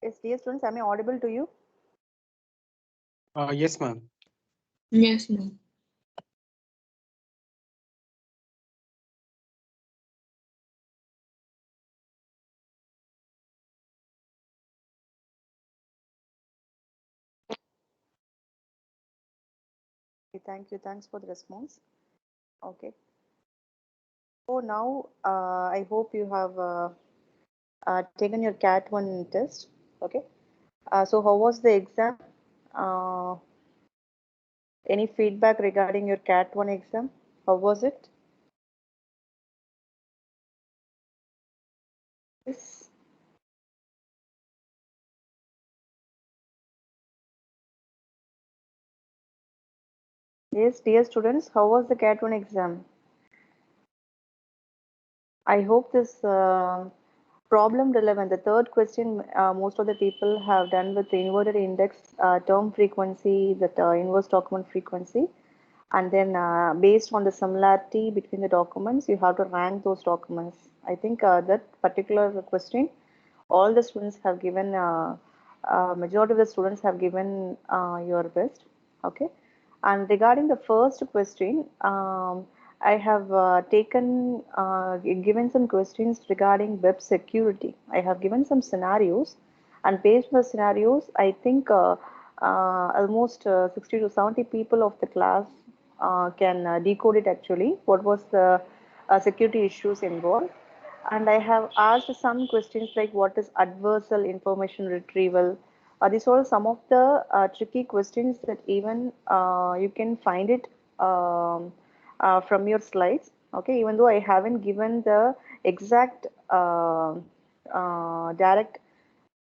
Yes, dear students, am I audible to you? Yes, ma'am. Yes, ma'am. Okay, thank you. Thanks for the response. Okay. So now I hope you have taken your CAT 1 test. Okay. So how was the exam? Uh, any feedback regarding your CAT 1 exam? How was it? Yes. Yes, dear students, how was the CAT 1 exam? I hope this problem relevant. The third question, most of the people have done with the inverted index, term frequency, that inverse document frequency, and then based on the similarity between the documents, you have to rank those documents. I think that particular question, all the students have given, majority of the students have given your best. Okay. And regarding the first question, I have given some questions regarding web security. I have given some scenarios, and based on the scenarios, I think almost 60 to 70 people of the class can decode it actually. What was the security issues involved? And I have asked some questions like what is adversarial information retrieval? These are some of the tricky questions that even you can find it from your slides. Okay, even though I haven't given the exact direct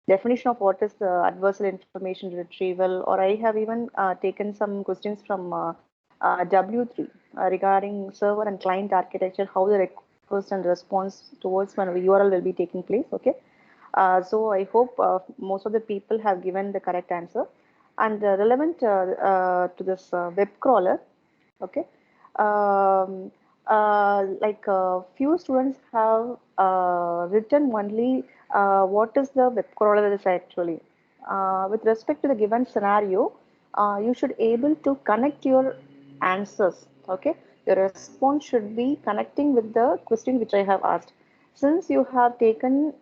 definition of what is the adversarial information retrieval, or I have even taken some questions from W3 regarding server and client architecture, how the request and response towards one URL will be taking place. Okay, so I hope most of the people have given the correct answer and relevant to this web crawler. Okay, um, like few students have written only what is the web crawler is actually. With respect to the given scenario, you should able to connect your answers. Okay, your response should be connecting with the question which I have asked. Since you have taken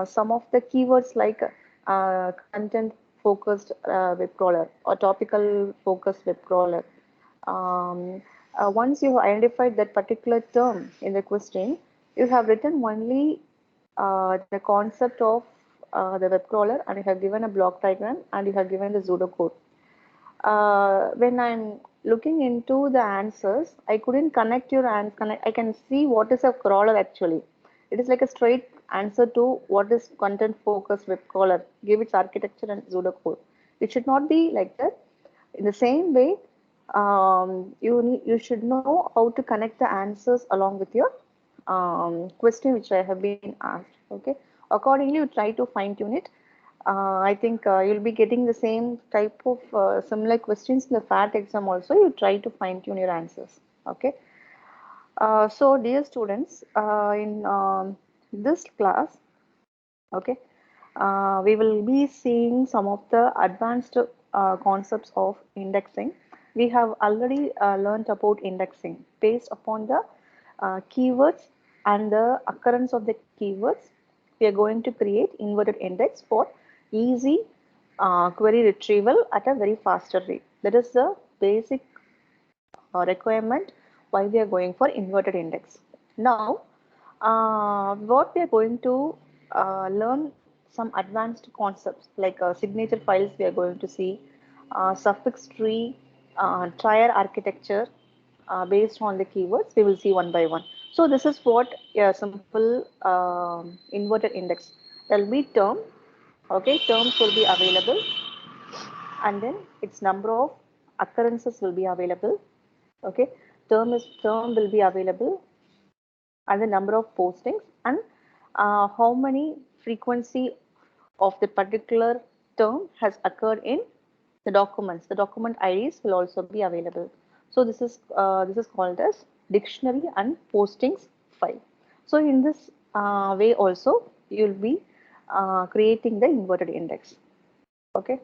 some of the keywords like content focused web crawler or topical focused web crawler, um, once you have identified that particular term in the question, you have written only the concept of the web crawler, and you have given a block diagram, and you have given the pseudocode. When I'm looking into the answers, I couldn't connect your answer. I can see what is a crawler actually. It is like a straight answer to what is content focused web crawler. Give its architecture and pseudocode. It should not be like that. In the same way, you should know how to connect the answers along with your question which I have been asked. Okay, accordingly, you try to fine tune it. I think you'll be getting the same type of similar questions in the FAT exam also. You try to fine tune your answers. Okay. So, dear students, in this class, okay, we will be seeing some of the advanced concepts of indexing. We have already learned about indexing based upon the keywords and the occurrence of the keywords. We are going to create inverted index for easy query retrieval at a very faster rate. That is the basic requirement why we are going for inverted index. Now, what we are going to learn some advanced concepts like signature files we are going to see, suffix tree, trier architecture based on the keywords we will see one by one. So this is what a simple inverted index. There will be term, okay, terms will be available, and then its number of occurrences will be available. Okay, term will be available, and the number of postings, and how many frequency of the particular term has occurred in the documents. The document IDs will also be available. So this is called as dictionary and postings file. So in this way also you will be creating the inverted index. Okay.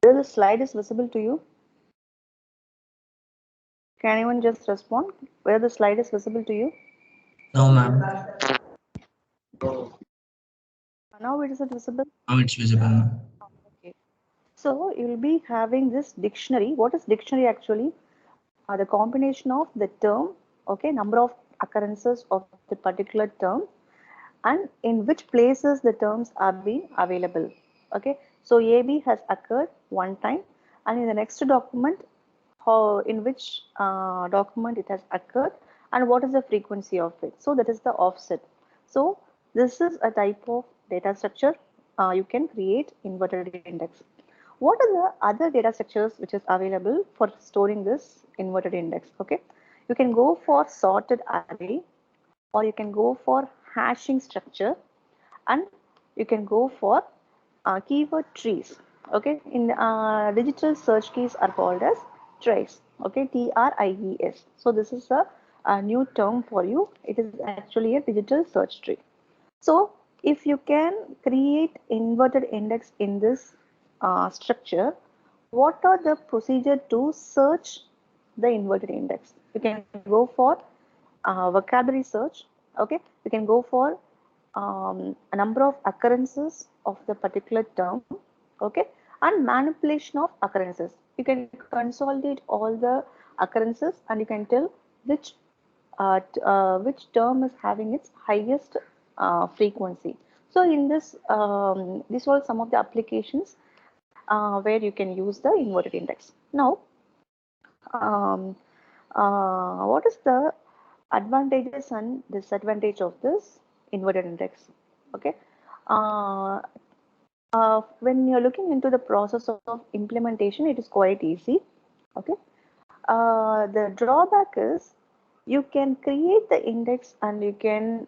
Whether the slide is visible to you? Can anyone just respond? Whether the slide is visible to you? No, ma'am. Now it is visible. Now it's visible, ma'am. Okay. So you will be having this dictionary. What is dictionary actually? The combination of the term, okay, number of occurrences of the particular term, and in which places the terms are being available. Okay, so AB has occurred one time, and in the next document, how in which document it has occurred, and what is the frequency of it. So that is the offset. So this is a type of data structure you can create inverted index. What are the other data structures which is available for storing this inverted index? Okay, you can go for sorted array, or you can go for hashing structure, and you can go for keyword trees. Okay, in digital search keys are called as trace. Okay, TRIES. So this is a new term for you. It is actually a digital search tree. So if you can create inverted index in this structure, what are the procedure to search the inverted index? You can go for vocabulary search. Okay, you can go for a number of occurrences of the particular term. Okay, and manipulation of occurrences. You can consolidate all the occurrences, and you can tell which which term is having its highest frequency. So in this, these are some of the applications where you can use the inverted index. Now, um, what is the advantages and disadvantage of this inverted index? Okay. Uh, when you're looking into the process of implementation, it is quite easy. Okay. The drawback is you can create the index and you can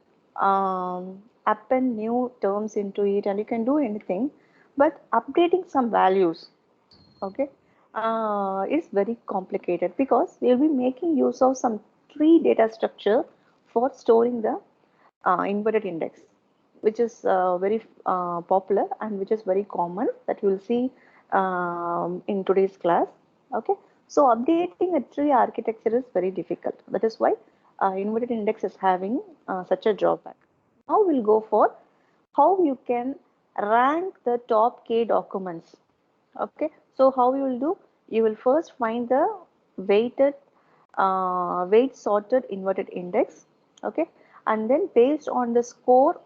append new terms into it, and you can do anything, but updating some values, okay, is very complicated because we'll be making use of some tree data structure for storing the inverted index, which is very popular and which is very common that you will see in today's class. Okay, so updating a tree architecture is very difficult. That is why inverted index is having such a drawback. Now we'll go for how you can rank the top K documents. Okay, so how you will do? You will first find the weighted, weight sorted inverted index. Okay, and then based on the score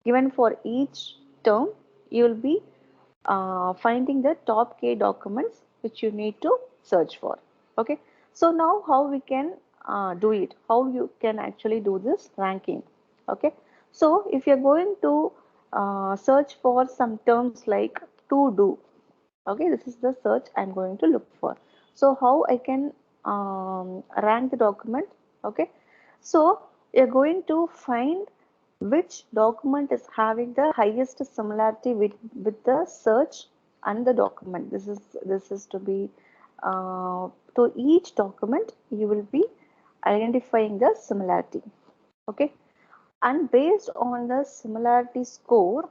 given for each term, you will be finding the top K documents which you need to search for. Okay, so now how we can do it? How you can actually do this ranking? Okay, so if you're going to search for some terms like to do, okay, this is the search I'm going to look for. So how I can rank the document? Okay, so you're going to find which document is having the highest similarity with the search and the document. This is to be to each document you will be identifying the similarity. Okay, and based on the similarity score,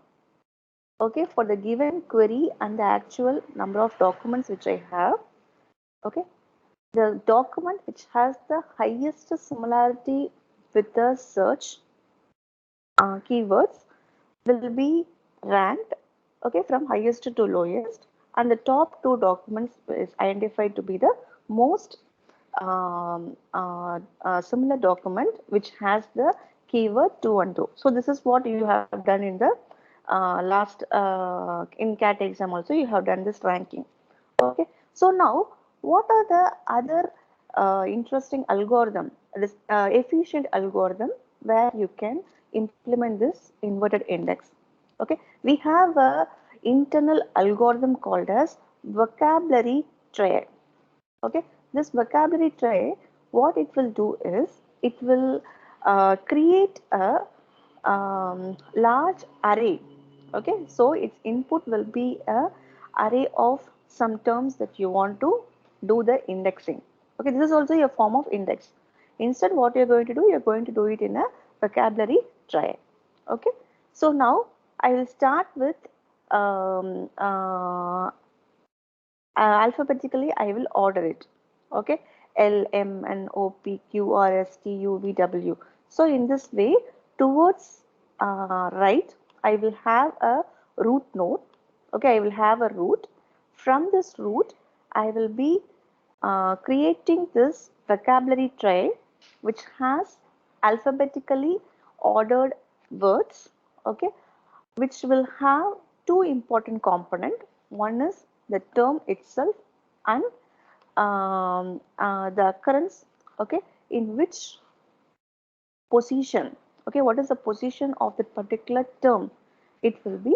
okay, for the given query and the actual number of documents which I have, okay, the document which has the highest similarity with the search keywords will be ranked, okay, from highest to lowest, and the top two documents is identified to be the most similar document which has the keyword 212. So this is what you have done in the last in CAT exam also you have done this ranking. Okay, so now what are the other interesting algorithm, this efficient algorithm where you can implement this inverted index. Okay, we have a internal algorithm called as vocabulary tray. Okay, this vocabulary tray, what it will do is it will create a large array. Okay, so its input will be a array of some terms that you want to do the indexing. Okay, this is also a form of index. Instead, what you're going to do, you're going to do it in a vocabulary tray. Okay, so now I will start with alphabetically I will order it. Okay, L, M, N, O, P, Q, R, S, T, U, V, W. So in this way, towards right, I will have a root node. Okay, I will have a root. From this root, I will be creating this vocabulary tray, which has alphabetically ordered words. Okay, which will have two important components. One is the term itself and the occurrence, okay, in which position, okay, what is the position of the particular term, it will be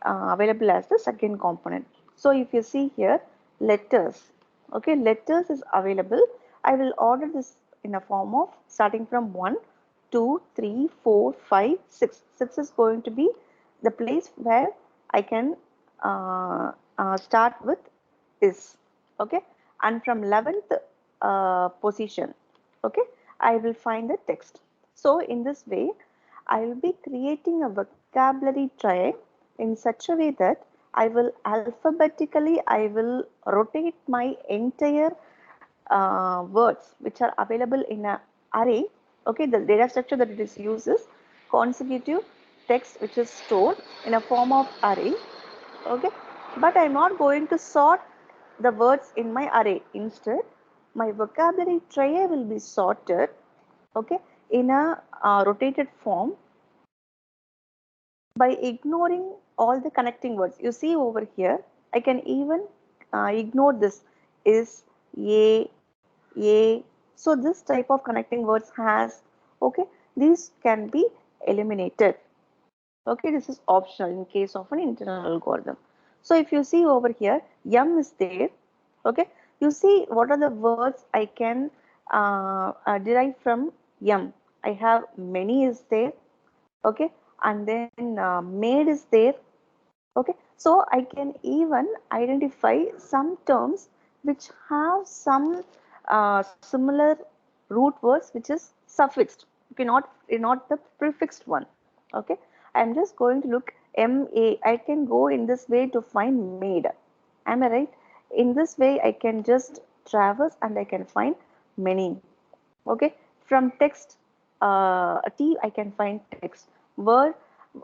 available as the second component. So if you see here, letters, okay, letters is available. I will order this in a form of starting from 1, 2, 3, 4, 5, 6. 6 is going to be the place where I can start with is, okay, and from 11th position, okay, I will find the text. So in this way, I will be creating a vocabulary tray in such a way that I will alphabetically, I will rotate my entire words which are available in an array. Okay, the data structure that it is uses consecutive text which is stored in a form of array. Okay, but I'm not going to sort the words in my array. Instead, my vocabulary tray will be sorted, okay, in a rotated form by ignoring all the connecting words. You see over here, I can even ignore this is, a. So this type of connecting words has, okay, these can be eliminated. Okay, this is optional in case of an internal algorithm. So if you see over here, yum is there. Okay, you see what are the words I can derive from yum. I have many is there. Okay, and then made is there. Okay, so I can even identify some terms which have some similar root words which is suffixed. Okay, not the prefixed one. Okay, I'm just going to look ma. I can go in this way to find made. Am I right? In this way, I can just traverse and I can find many. Okay, from text T I can find text, word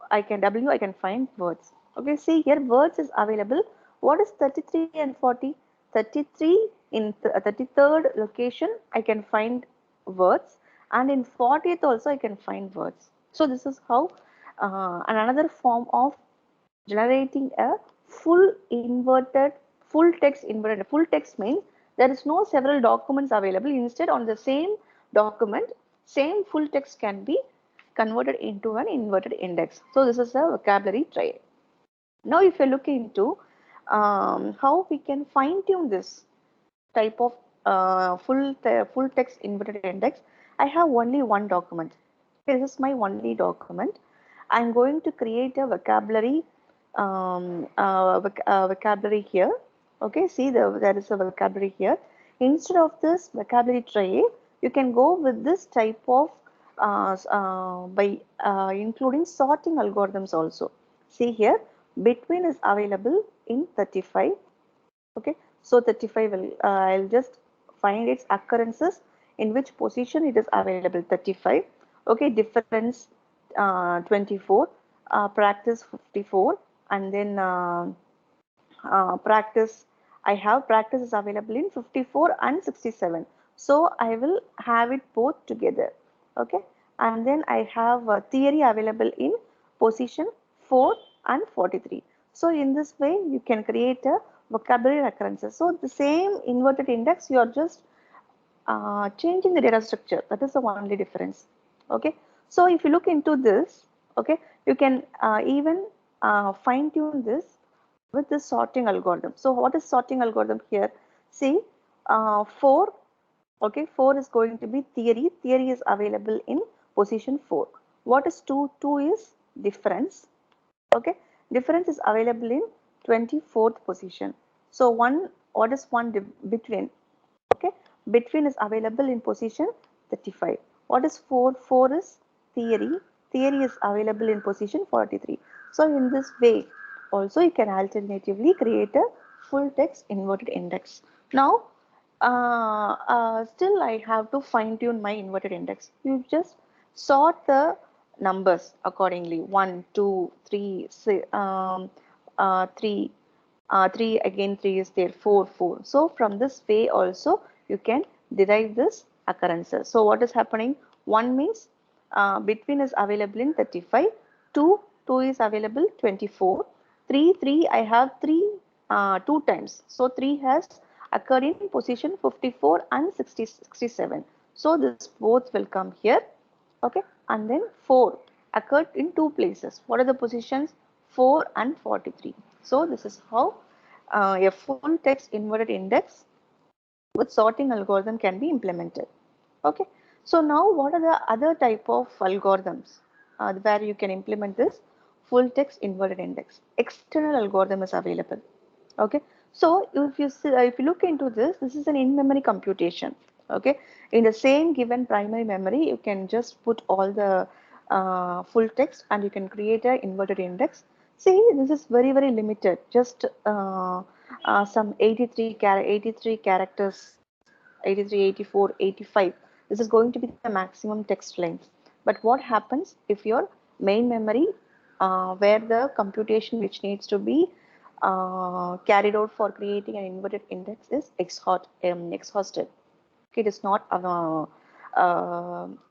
I can W I can find words. Okay, see here words is available. What is 33 and 40? 33 in 33rd location I can find words, and in 40th also I can find words. So this is how and another form of generating a full text means there is no several documents available. Instead, on the same document, same full text can be converted into an inverted index. So this is a vocabulary tray. Now if you look into how we can fine tune this type of full text inverted index, I have only one document. This is my only document. I'm going to create a vocabulary vocabulary here. Okay, see there is a vocabulary here. Instead of this vocabulary tray, you can go with this type of by including sorting algorithms also. See here, between is available in 35. Okay, so 35 will I'll just find its occurrences in which position it is available. 35. Okay, difference 24, practice 54, and then practice I have practice is available in 54 and 67. So I will have it both together. Okay, and then I have theory available in position 4 and 43. So in this way you can create a vocabulary occurrences. So the same inverted index, you are just changing the data structure. That is the only difference. Okay, So if you look into this, okay, you can even fine tune this with the sorting algorithm. So what is sorting algorithm here? See, 4, okay, 4 is going to be theory. Theory is available in position 4. What is 2? 2 is difference. Okay, difference is available in 24th position. So what is between? Okay, between is available in position 35. What is 4? 4 is theory. Theory is available in position 43. So in this way also you can alternatively create a full text inverted index. Now still I have to fine tune my inverted index. You just sort the numbers accordingly. 1, 2, 3, 3, 3 again 3 is there, 4, 4. So from this way also you can derive this occurrences. So what is happening? 1 means between is available in 35, 2, 2 is available 24, 3, 3 I have 3 2 times. So 3 has occurred in position 54 and 67. So this both will come here. Okay, and then 4 occurred in 2 places. What are the positions? 4 and 43. So this is how a full text inverted index with sorting algorithm can be implemented. Okay, so now what are the other type of algorithms where you can implement this full text inverted index? External algorithm is available. Okay, so if you look into this, this is an in-memory computation. Okay, in the same given primary memory, you can just put all the full text and you can create an inverted index. See, this is very limited, just some 83 characters, 83, 84, 85. This is going to be the maximum text length. But what happens if your main memory, where the computation which needs to be carried out for creating an inverted index is exhausted. Okay, it is not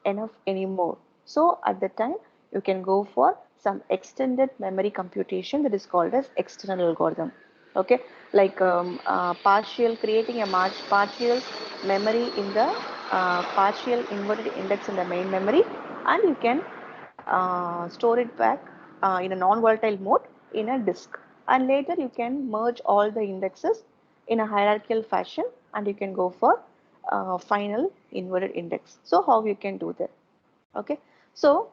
enough anymore. So at the time, you can go for some extended memory computation that is called as external algorithm. Okay, like creating a partial memory in the partial inverted index in the main memory, and you can store it back in a non-volatile mode in a disk, and later you can merge all the indexes in a hierarchical fashion and you can go for final inverted index. So how you can do that? Okay, so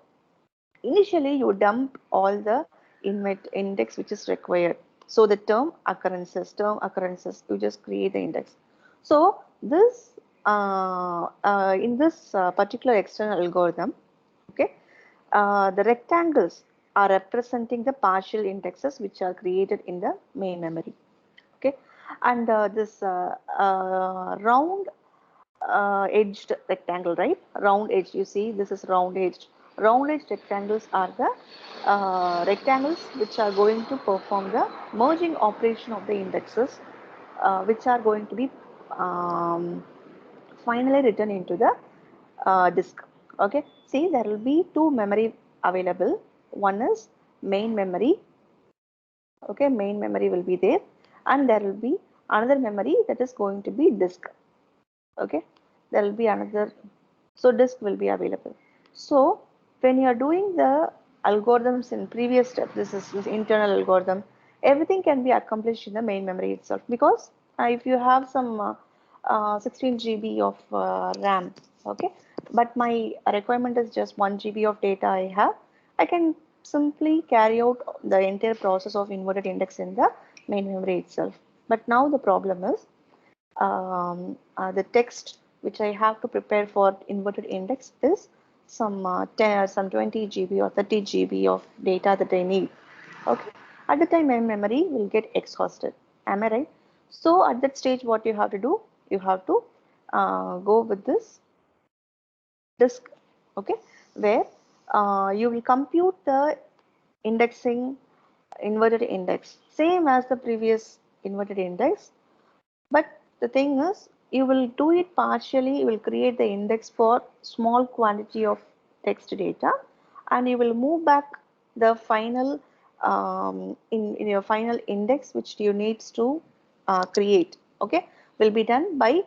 initially you dump all the index which is required. So the term occurrences, you just create the index. So this in this particular external algorithm, okay, the rectangles are representing the partial indexes which are created in the main memory. Okay, and this round edged rectangle, right? Round edge, you see, this is round edged. Round edged rectangles are the rectangles which are going to perform the merging operation of the indexes, which are going to be finally written into the disk. Okay, see, there will be two memory available. One is main memory. Okay, main memory will be there, and there will be another memory that is going to be disk. Okay, there will be another, so disk will be available. So when you are doing the algorithms in previous step, this internal algorithm, everything can be accomplished in the main memory itself, because if you have some 16 GB of RAM, okay, but my requirement is just 1 GB of data I can simply carry out the entire process of inverted index in the main memory itself. But now the problem is the text which I have to prepare for inverted index is some 20 GB or 30 GB of data that I need. Okay, at the time my memory will get exhausted. Am I right? So at that stage, what you have to do? You have to go with this disk. Okay, where you will compute the indexing inverted index same as the previous inverted index. But the thing is, you will do it partially, you will create the index for small quantity of text data, and you will move back the final in your final index which you needs to create. Okay, will be done by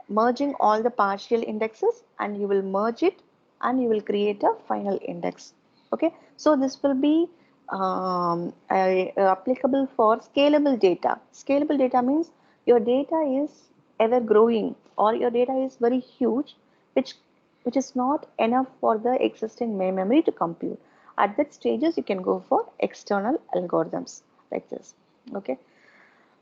merging all the partial indexes, and you will merge it and you will create a final index. Okay, so this will be applicable for scalable data. Scalable data means your data is ever growing or your data is very huge, which is not enough for the existing memory to compute. At that stages, you can go for external algorithms like this. Okay,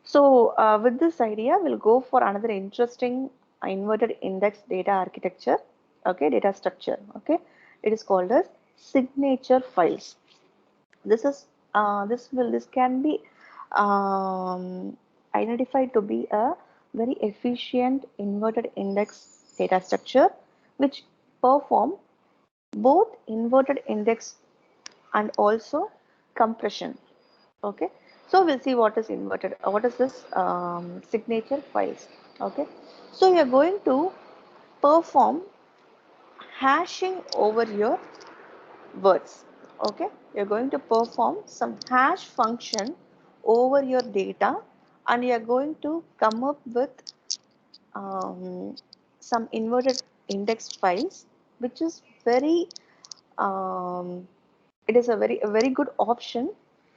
so with this idea, we'll go for another interesting inverted index data architecture. Okay, data structure. Okay, it is called as signature files. This is this can be identified to be a very efficient inverted index data structure which perform both inverted index and also compression. Okay, so we'll see what is inverted, what is this signature files. Okay, so you're going to perform hashing over your words. Okay, you're going to perform some hash function over your data and you're going to come up with some inverted index files, which is very it is a very good option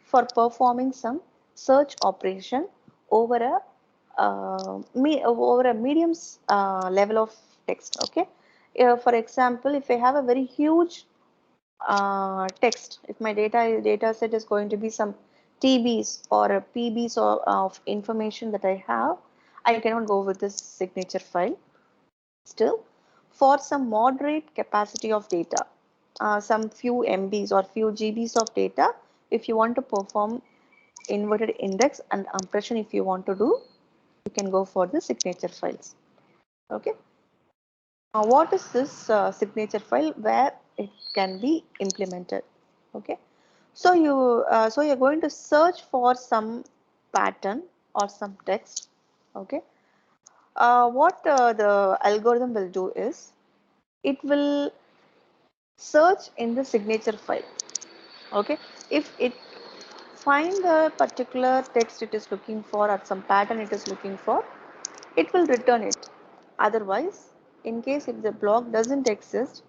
for performing some search operation over a over a medium level of text. Okay, for example, if I have a very huge text, if my data set is going to be some TBs or a PBs of information that I have, I cannot go with this signature file. Still, for some moderate capacity of data, some few MBs or few GBs of data, if you want to perform inverted index and compression, if you want to do, you can go for the signature files. Okay. What is this signature file where it can be implemented? Okay. So you're going to search for some pattern or some text. Okay. What the algorithm will do is it will search in the signature file. Okay, if it find the particular text it is looking for or some pattern it is looking for, it will return it. Otherwise, in case if the block doesn't exist,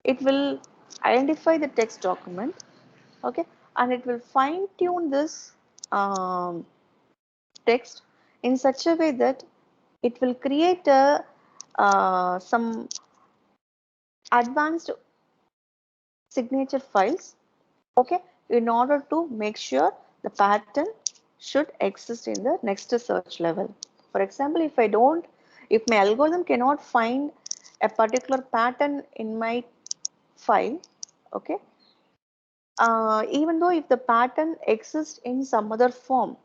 it will identify the text document. Okay, and it will fine tune this text in such a way that it will create a some advanced signature files. Okay, in order to make sure the pattern should exist in the next search level. For example, if my algorithm cannot find a particular pattern in my file, okay, even though if the pattern exists in some other form,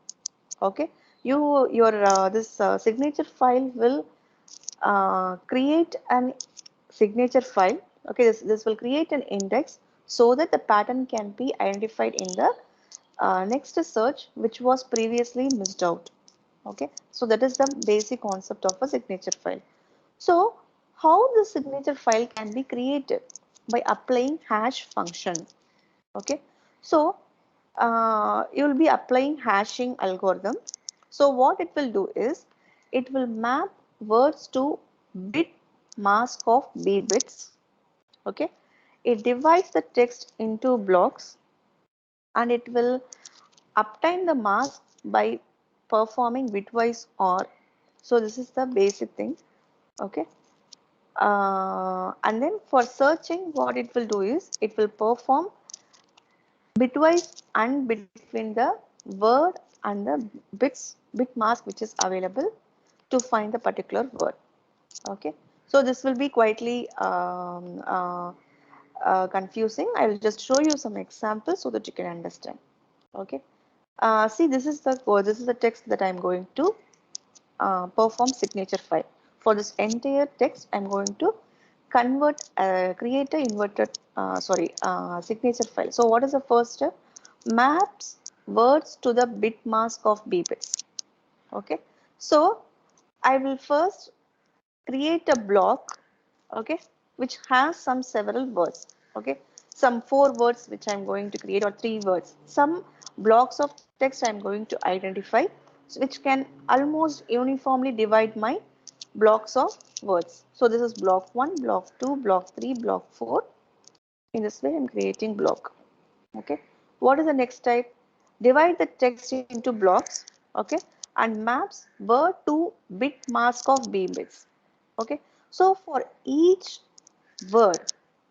okay, your this signature file will create an signature file. Okay, this will create an index so that the pattern can be identified in the next search which was previously missed out. Okay, so that is the basic concept of a signature file. So how the signature file can be created? By applying hash function. Okay, so you will be applying hashing algorithm. So what it will do is it will map words to bit mask of B bits. Okay, it divides the text into blocks and it will obtain the mask by performing bitwise OR. So this is the basic thing. Okay, and then for searching, what it will do is it will perform bitwise and between the word and the bit mask which is available to find the particular word. Okay, so this will be quietly confusing. I will just show you some examples so that you can understand. Okay, see, this is the code. This is the text that I'm going to perform signature file. For this entire text, I'm going to create a inverted, signature file. So what is the first step? Maps words to the bit mask of B bits. Okay, so I will first create a block, okay, which has some several words. Okay, some 4 words which I'm going to create, or 3 words. Some blocks of text I'm going to identify, which can almost uniformly divide my blocks of words. So this is block 1, block 2, block 3, block 4. In this way, I'm creating block. Okay. What is the next type? Divide the text into blocks. Okay. And maps word to bit mask of B bits. Okay. So for each word,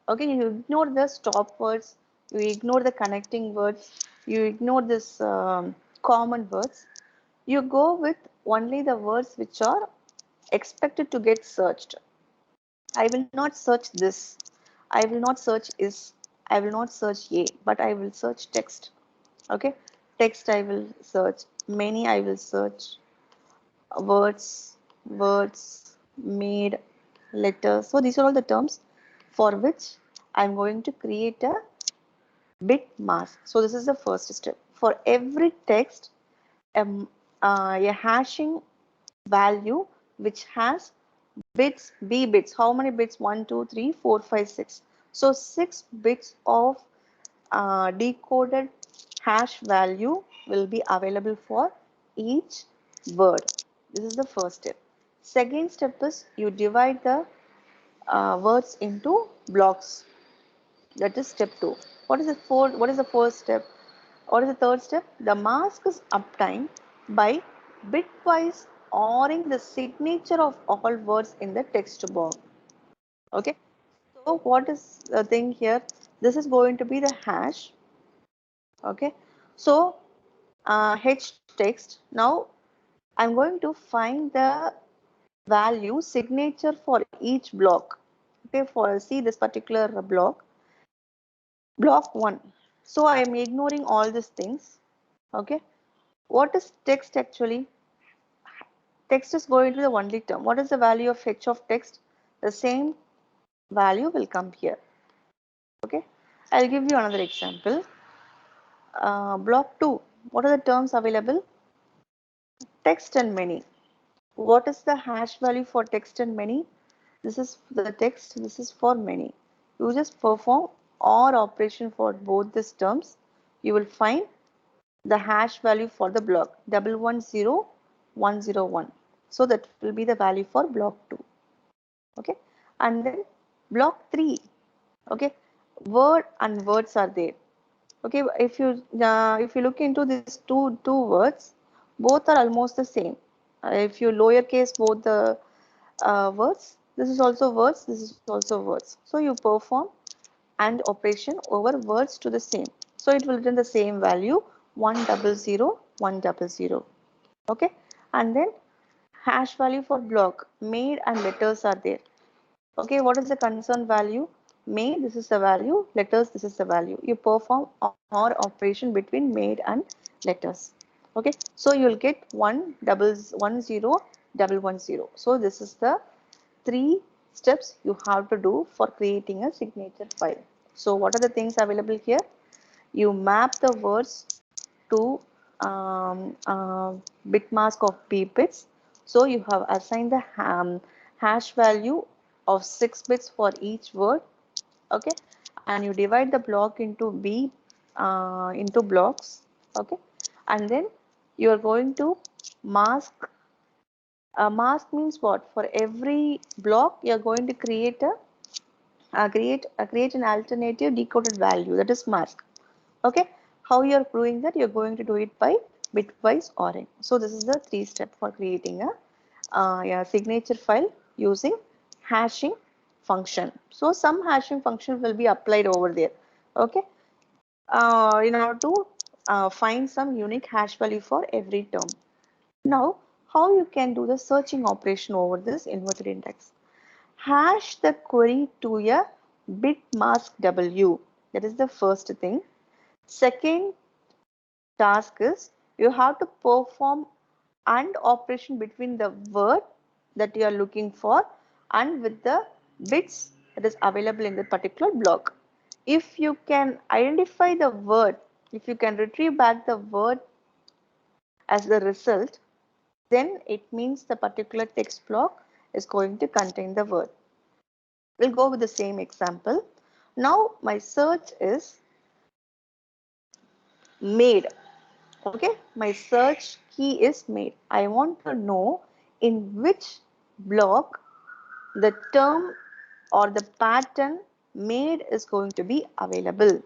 okay, you ignore the stop words, you ignore the connecting words, you ignore this common words. You go with only the words which are expected to get searched. I will not search this. I will not search is. I will not search a, but I will search text. Okay, text I will search. Many I will search. Words, words, made, letters. So these are all the terms for which I'm going to create a bit mask. So this is the first step. For every text, a hashing value which has bits, B bits. How many bits? 1, 2, 3, 4, 5, 6. So 6 bits of decoded hash value will be available for each word. This is the first step. Second step is you divide the words into blocks. That is step 2. What is the fourth? What is the first step? What is the third step? The mask is obtained by bitwise ORing the signature of all words in the text box. Okay. So what is the thing here? This is going to be the hash. Okay. So h text. Now I'm going to find the value signature for each block. Okay. For see this particular block. Block 1. So I am ignoring all these things. Okay. What is text actually? Text is going to the only term. What is the value of h of text? The same value will come here. Okay. I'll give you another example. Block 2. What are the terms available? Text and many. What is the hash value for text and many? This is the text. This is for many. You just perform OR operation for both these terms. You will find the hash value for the block 110101. So that will be the value for block 2. Okay. And then block 3. Okay. Word and words are there. Okay. If you look into these two words, both are almost the same. If you lowercase both the words, this is also words, this is also words. So you perform AND operation over words to the same. So it will return the same value 100 100. Okay. And then hash value for block made and letters are there. Okay, what is the concern value? Made, this is the value, letters, this is the value. You perform OR operation between made and letters. Okay, so you will get 100 110. So this is the 3 steps you have to do for creating a signature file. So what are the things available here? You map the words to bit mask of B bits. So you have assigned the hash value of 6 bits for each word. Okay, and you divide the block into into blocks. Okay, and then you are going to mask. Mask means what? For every block, you are going to create create an alternative decoded value, that is mask. Okay, how you are proving that? You're going to do it by bitwise ORing. So this is the 3 step for creating a signature file using hashing function. So some hashing function will be applied over there. Okay, in order to find some unique hash value for every term. Now, how you can do the searching operation over this inverted index? Hash the query to a bit mask W. That is the first thing. Second task is you have to perform AND operation between the word that you are looking for and with the bits that is available in the particular block. If you can identify the word, if you can retrieve back the word as the result, then it means the particular text block is going to contain the word. We'll go with the same example. Now my search is made. Okay, my search key is made. I want to know in which block the term or the pattern made is going to be available.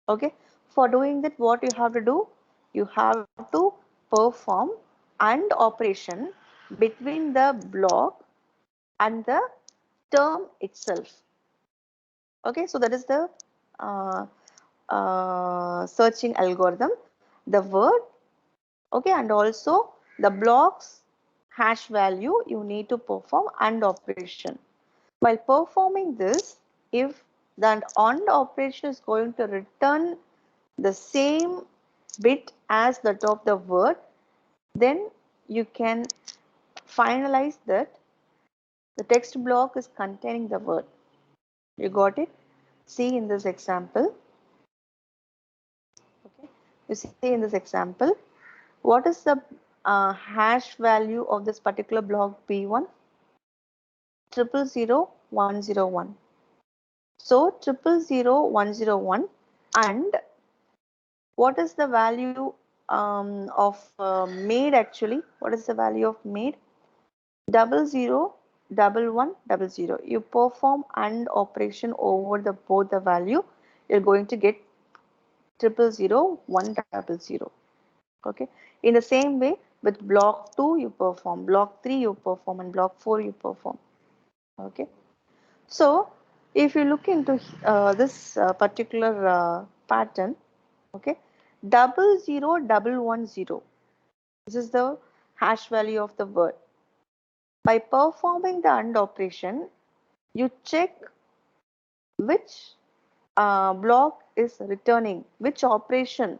Okay, for doing that, what you have to do? You have to perform AND operation between the block and the term itself. Okay, so that is the uh, searching algorithm. The word, okay, and also the block's hash value you need to perform AND operation. While performing this, if the AND operation is going to return the same bit as that of the word, then you can finalize that the text block is containing the word. You got it? See in this example. Okay, you see in this example, what is the hash value of this particular block B1? 000101. So 000101, and what is the value of made actually? What is the value of made? 001100. You perform AND operation over the both the value, you're going to get 000100. Okay, in the same way with block 2 you perform, block 3 you perform, and block 4 you perform. Okay, so if you look into this particular pattern, okay, 00110, this is the hash value of the word. By performing the AND operation, you check which block is returning, which operation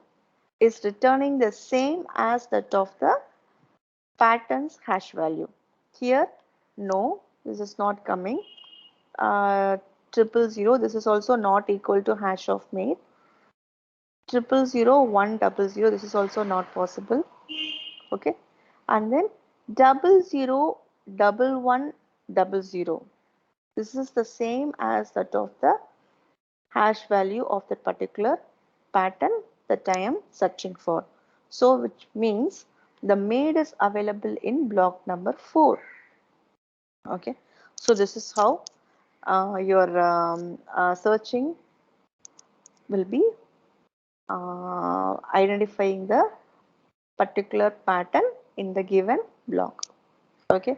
is returning the same as that of the pattern's hash value. Here, no, this is not coming. 000, this is also not equal to hash of made. 000100, this is also not possible. Okay, and then 001100, this is the same as that of the hash value of that particular pattern that I am searching for. So which means the made is available in block number 4. Okay, so this is how your searching will be identifying the particular pattern in the given block. Okay,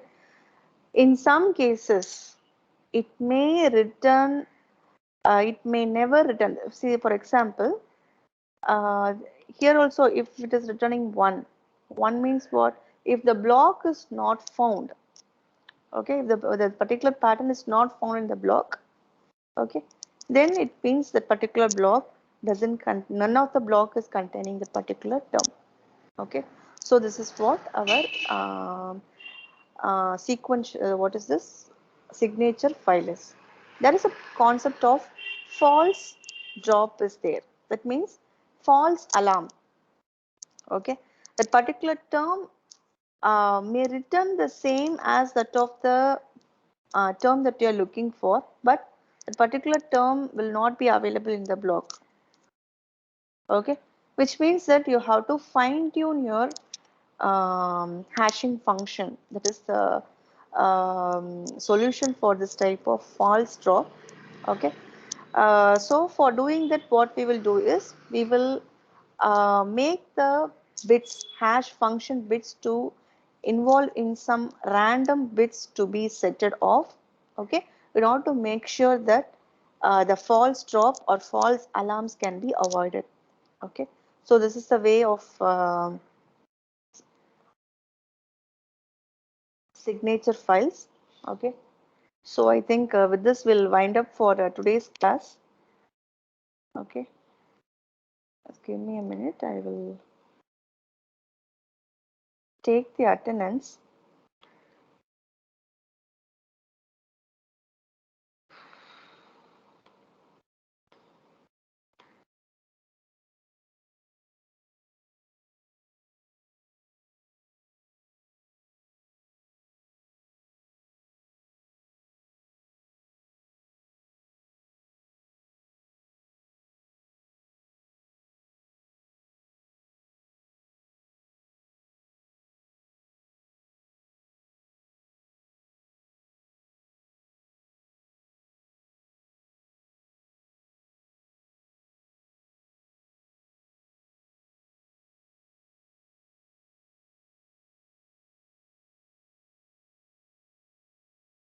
in some cases it may return, it may never return. See, for example, here also if it is returning 1 means what? If the block is not found, okay, if the particular pattern is not found in the block, okay, then it means that particular block doesn't none of the block is containing the particular term. Okay, so this is what our sequence, what is this signature file is. There is a concept of false drop is there. That means false alarm. Okay, that particular term may return the same as that of the term that you are looking for, but that particular term will not be available in the block. Okay, which means that you have to fine tune your hashing function. That is the solution for this type of false drop. Okay, so for doing that, what we will do is we will make the bits, hash function bits, to involve in some random bits to be setted off. Okay, in order to make sure that the false drop or false alarms can be avoided. Okay, so this is the way of signature files. Okay, so I think with this we'll wind up for today's class. Okay, just give me a minute, I will take the attendance.